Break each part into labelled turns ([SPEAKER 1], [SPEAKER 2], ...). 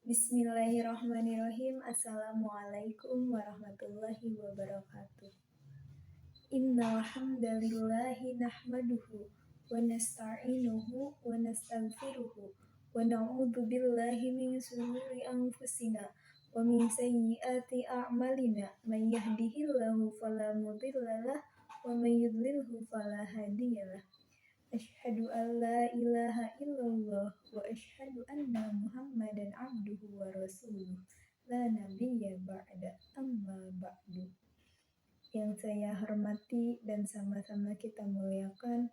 [SPEAKER 1] Bismillahirrahmanirrahim. Assalamualaikum warahmatullahi wabarakatuh. Innal hamdalillahi nahmaduhu wa nasta'inuhu wa nastaghfiruhu wa na'udzu billahi min shururi anfusina wa min sayyiati a'malina. May yahdihillahu fala mudhillalah wa may yudlilhu fala hadiyalah. Asyhadu an la ilaha illallah wa asyhadu anna Muhammadan abduhu wa rasuluh. La nabiyya ba'da amma ba'du. Yang saya hormati dan sama-sama kita muliakan,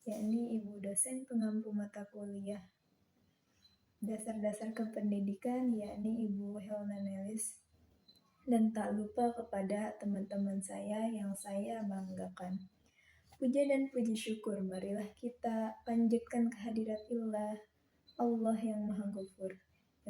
[SPEAKER 1] yakni Ibu dosen pengampu mata kuliah Dasar-dasar Kependidikan, yakni Ibu Helna Nelis. Dan tak lupa kepada teman-teman saya yang saya banggakan. Puja dan puji syukur marilah kita panjatkan kehadirat Allah yang Maha Ghafur,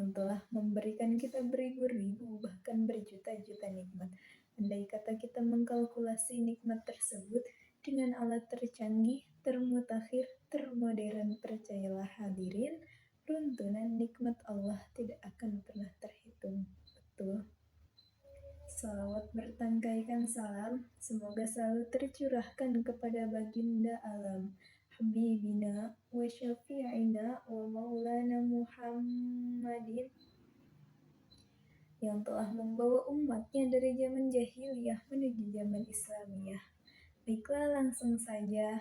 [SPEAKER 1] yang telah memberikan kita beribu-ribu bahkan berjuta-juta nikmat. Andai kata kita mengkalkulasi nikmat tersebut dengan alat tercanggih, termutakhir, termodern, percayalah hadirin, runtunan nikmat Allah tidak akan pernah terhitung. Betul. Salawat bertangkaikan salam, semoga selalu tercurahkan kepada baginda alam, Habibina wa syafi'ina wa maulana Muhammadin, yang telah membawa umatnya dari zaman jahiliyah menuju zaman Islamiyah. Baiklah, langsung saja.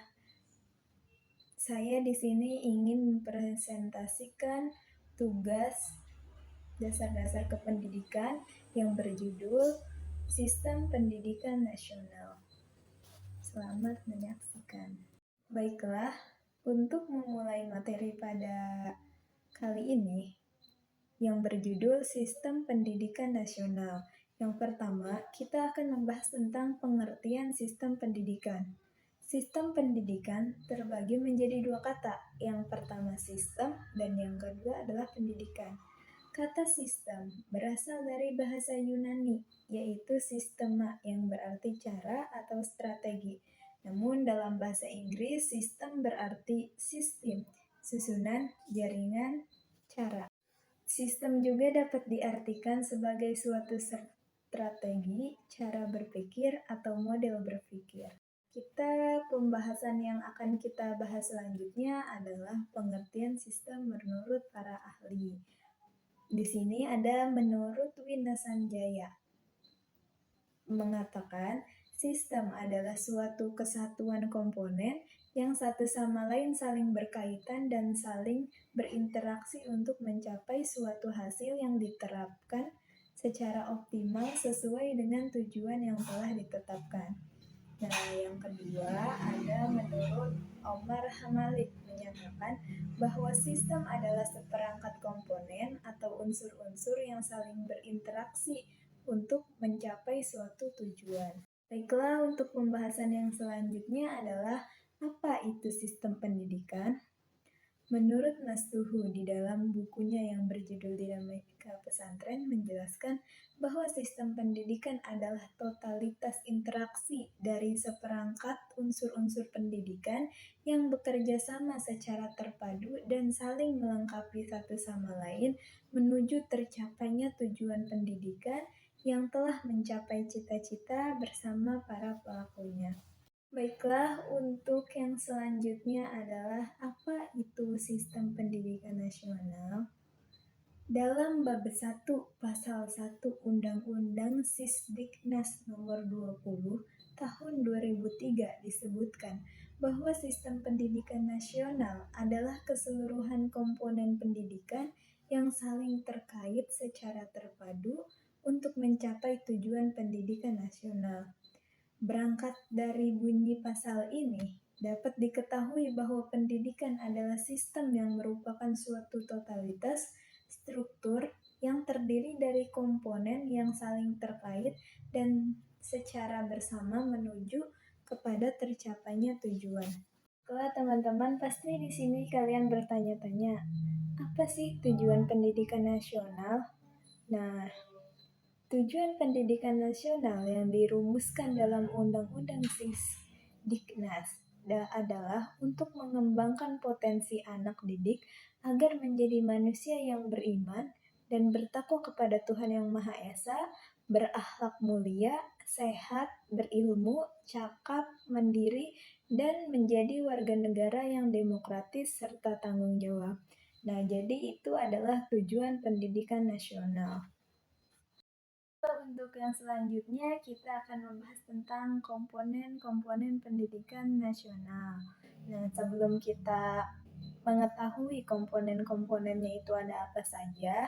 [SPEAKER 1] Saya di sini ingin mempresentasikan tugas dasar-dasar kependidikan yang berjudul Sistem Pendidikan Nasional. Selamat menyaksikan. Baiklah, untuk memulai materi pada kali ini yang berjudul Sistem Pendidikan Nasional. Yang pertama, kita akan membahas tentang pengertian sistem pendidikan. Sistem pendidikan terbagi menjadi dua kata. Yang pertama sistem dan yang kedua adalah pendidikan. Kata sistem berasal dari bahasa Yunani, yaitu sistema yang berarti cara atau strategi. Namun dalam bahasa Inggris, sistem berarti sistem, susunan, jaringan, cara. Sistem juga dapat diartikan sebagai suatu strategi, cara berpikir, atau model berpikir. Pembahasan yang akan kita bahas selanjutnya adalah pengertian sistem menurut para ahli. Di sini ada menurut Wina Sanjaya mengatakan sistem adalah suatu kesatuan komponen yang satu sama lain saling berkaitan dan saling berinteraksi untuk mencapai suatu hasil yang diterapkan secara optimal sesuai dengan tujuan yang telah ditetapkan. Nah, yang kedua ada menurut Omar Hamalik menyatakan bahwa sistem adalah seperangkat komponen atau unsur-unsur yang saling berinteraksi untuk mencapai suatu tujuan. Baiklah, untuk pembahasan yang selanjutnya adalah apa itu sistem pendidikan? Menurut Mas Tuhu di dalam bukunya yang berjudul Dinamika Pesantren menjelaskan bahwa sistem pendidikan adalah totalitas interaksi dari seperangkat unsur-unsur pendidikan yang bekerja sama secara terpadu dan saling melengkapi satu sama lain menuju tercapainya tujuan pendidikan yang telah mencapai cita-cita bersama para pelakunya. Baiklah, untuk yang selanjutnya adalah apa itu sistem pendidikan nasional? Dalam bab 1 pasal 1 Undang-Undang Sisdiknas nomor 20 tahun 2003 disebutkan bahwa sistem pendidikan nasional adalah keseluruhan komponen pendidikan yang saling terkait secara terpadu untuk mencapai tujuan pendidikan nasional. Berangkat dari bunyi pasal ini, dapat diketahui bahwa pendidikan adalah sistem yang merupakan suatu totalitas struktur yang terdiri dari komponen yang saling terkait dan secara bersama menuju kepada tercapainya tujuan. Kalau teman-teman pasti di sini kalian bertanya-tanya, apa sih tujuan pendidikan nasional? Nah, tujuan pendidikan nasional yang dirumuskan dalam Undang-Undang Sisdiknas adalah untuk mengembangkan potensi anak didik agar menjadi manusia yang beriman, dan bertakwa kepada Tuhan Yang Maha Esa, berakhlak mulia, sehat, berilmu, cakap, mandiri, dan menjadi warga negara yang demokratis serta tanggung jawab. Nah, jadi itu adalah tujuan pendidikan nasional. Untuk yang selanjutnya kita akan membahas tentang komponen-komponen pendidikan nasional. Nah, sebelum kita mengetahui komponen-komponennya itu ada apa saja,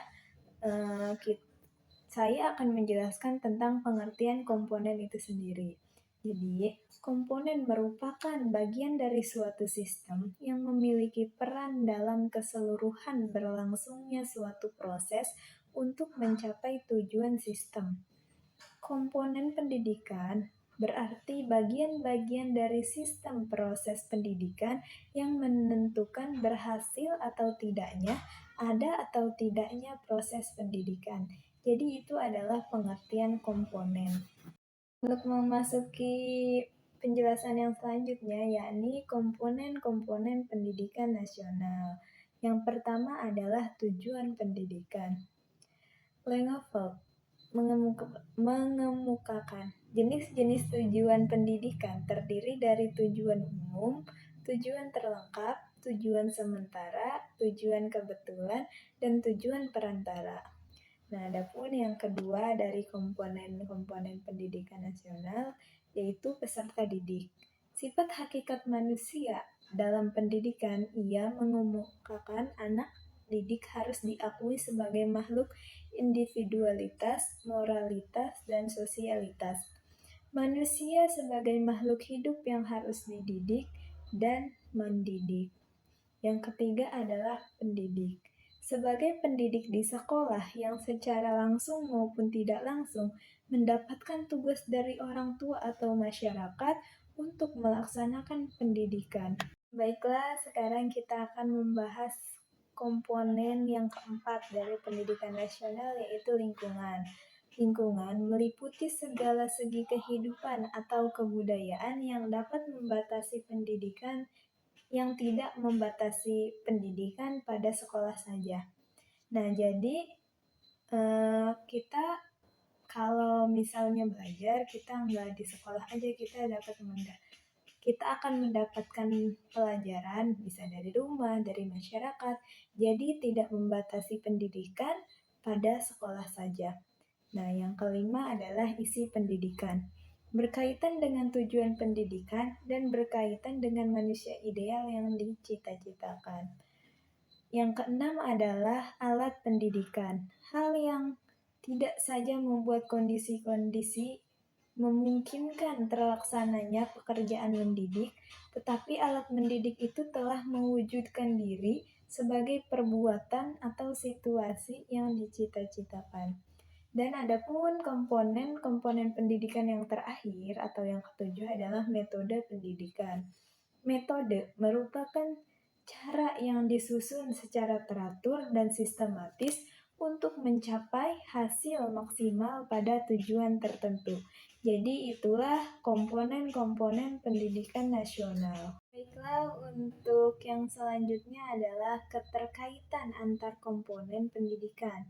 [SPEAKER 1] saya akan menjelaskan tentang pengertian komponen itu sendiri. Jadi, komponen merupakan bagian dari suatu sistem yang memiliki peran dalam keseluruhan berlangsungnya suatu proses untuk mencapai tujuan sistem. Komponen pendidikan berarti bagian-bagian dari sistem proses pendidikan yang menentukan berhasil atau tidaknya, ada atau tidaknya proses pendidikan. Jadi itu adalah pengertian komponen. Untuk memasuki penjelasan yang selanjutnya, yakni komponen-komponen pendidikan nasional. Yang pertama adalah tujuan pendidikan. Langeveldt mengemukakan jenis-jenis tujuan pendidikan terdiri dari tujuan umum, tujuan terlengkap, tujuan sementara, tujuan kebetulan, dan tujuan perantara. Nah, adapun yang kedua dari komponen-komponen pendidikan nasional yaitu peserta didik. Sifat hakikat manusia dalam pendidikan, ia mengemukakan anak didik harus diakui sebagai makhluk individualitas, moralitas, dan sosialitas. Manusia sebagai makhluk hidup yang harus dididik dan mendidik. Yang ketiga adalah pendidik. Sebagai pendidik di sekolah yang secara langsung maupun tidak langsung mendapatkan tugas dari orang tua atau masyarakat untuk melaksanakan pendidikan. Baiklah, sekarang kita akan membahas komponen yang keempat dari pendidikan nasional, yaitu lingkungan. Lingkungan meliputi segala segi kehidupan atau kebudayaan yang dapat membatasi pendidikan yang tidak membatasi pendidikan pada sekolah saja. Nah, jadi kita kalau misalnya belajar, kita nggak di sekolah aja, kita akan mendapatkan pelajaran bisa dari rumah, dari masyarakat. Jadi tidak membatasi pendidikan pada sekolah saja. Nah, yang kelima adalah isi pendidikan. Berkaitan dengan tujuan pendidikan dan berkaitan dengan manusia ideal yang dicita-citakan. Yang keenam adalah alat pendidikan. Hal yang tidak saja membuat kondisi-kondisi memungkinkan terlaksananya pekerjaan mendidik, tetapi alat mendidik itu telah mewujudkan diri sebagai perbuatan atau situasi yang dicita-citakan. Dan adapun komponen-komponen pendidikan yang terakhir atau yang ketujuh adalah metode pendidikan. Metode merupakan cara yang disusun secara teratur dan sistematis untuk mencapai hasil maksimal pada tujuan tertentu. Jadi itulah komponen-komponen pendidikan nasional. Baiklah, untuk yang selanjutnya adalah keterkaitan antar komponen pendidikan.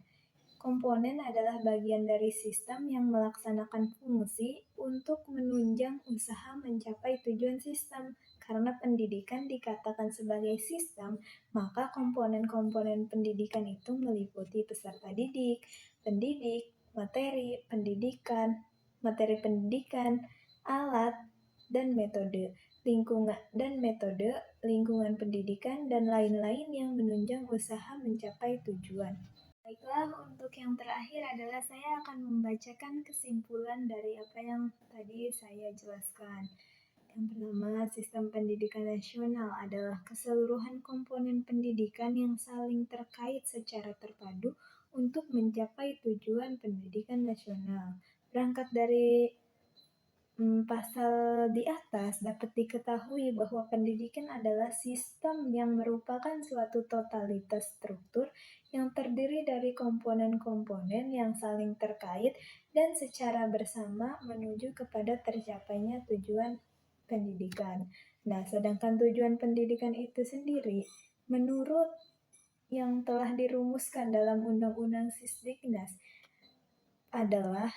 [SPEAKER 1] Komponen adalah bagian dari sistem yang melaksanakan fungsi untuk menunjang usaha mencapai tujuan sistem. Karena pendidikan dikatakan sebagai sistem, maka komponen-komponen pendidikan itu meliputi peserta didik, pendidik, materi pendidikan, alat, dan metode, lingkungan pendidikan, dan lain-lain yang menunjang usaha mencapai tujuan. Baiklah, untuk yang terakhir adalah saya akan membacakan kesimpulan dari apa yang tadi saya jelaskan. Yang pertama, sistem pendidikan nasional adalah keseluruhan komponen pendidikan yang saling terkait secara terpadu untuk mencapai tujuan pendidikan nasional. Berangkat dari pasal di atas dapat diketahui bahwa pendidikan adalah sistem yang merupakan suatu totalitas struktur yang terdiri dari komponen-komponen yang saling terkait dan secara bersama menuju kepada tercapainya tujuan pendidikan. Nah, sedangkan tujuan pendidikan itu sendiri menurut yang telah dirumuskan dalam Undang-Undang Sisdiknas adalah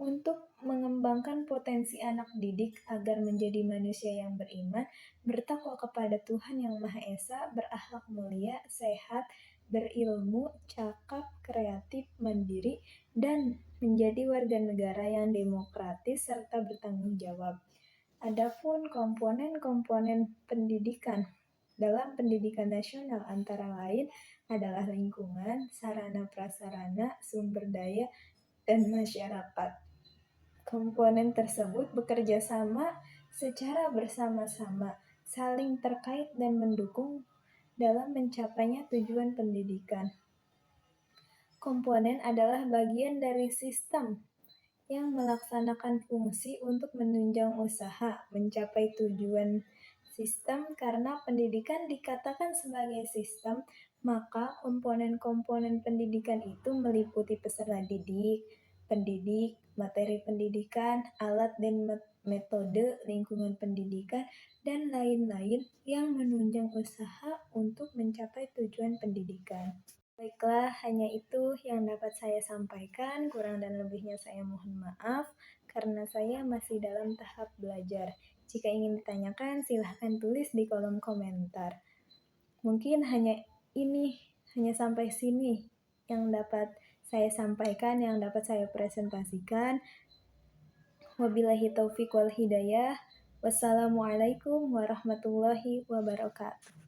[SPEAKER 1] untuk mengembangkan potensi anak didik agar menjadi manusia yang beriman, bertakwa kepada Tuhan Yang Maha Esa, berakhlak mulia, sehat, berilmu, cakap, kreatif, mandiri, dan menjadi warga negara yang demokratis serta bertanggung jawab. Adapun komponen-komponen pendidikan dalam pendidikan nasional antara lain adalah lingkungan, sarana prasarana, sumber daya, dan masyarakat. Komponen tersebut bekerja sama secara bersama-sama, saling terkait dan mendukung dalam mencapainya tujuan pendidikan. Komponen adalah bagian dari sistem yang melaksanakan fungsi untuk menunjang usaha mencapai tujuan sistem. Karena pendidikan dikatakan sebagai sistem, maka komponen-komponen pendidikan itu meliputi peserta didik, pendidik, materi pendidikan, alat dan metode, lingkungan pendidikan, dan lain-lain yang menunjang usaha untuk mencapai tujuan pendidikan. Baiklah, hanya itu yang dapat saya sampaikan. Kurang dan lebihnya saya mohon maaf karena saya masih dalam tahap belajar. Jika ingin ditanyakan, silahkan tulis di kolom komentar. Mungkin hanya sampai sini yang dapat saya sampaikan, yang dapat saya presentasikan. Wabillahi taufiq wal hidayah. Wassalamualaikum warahmatullahi wabarakatuh.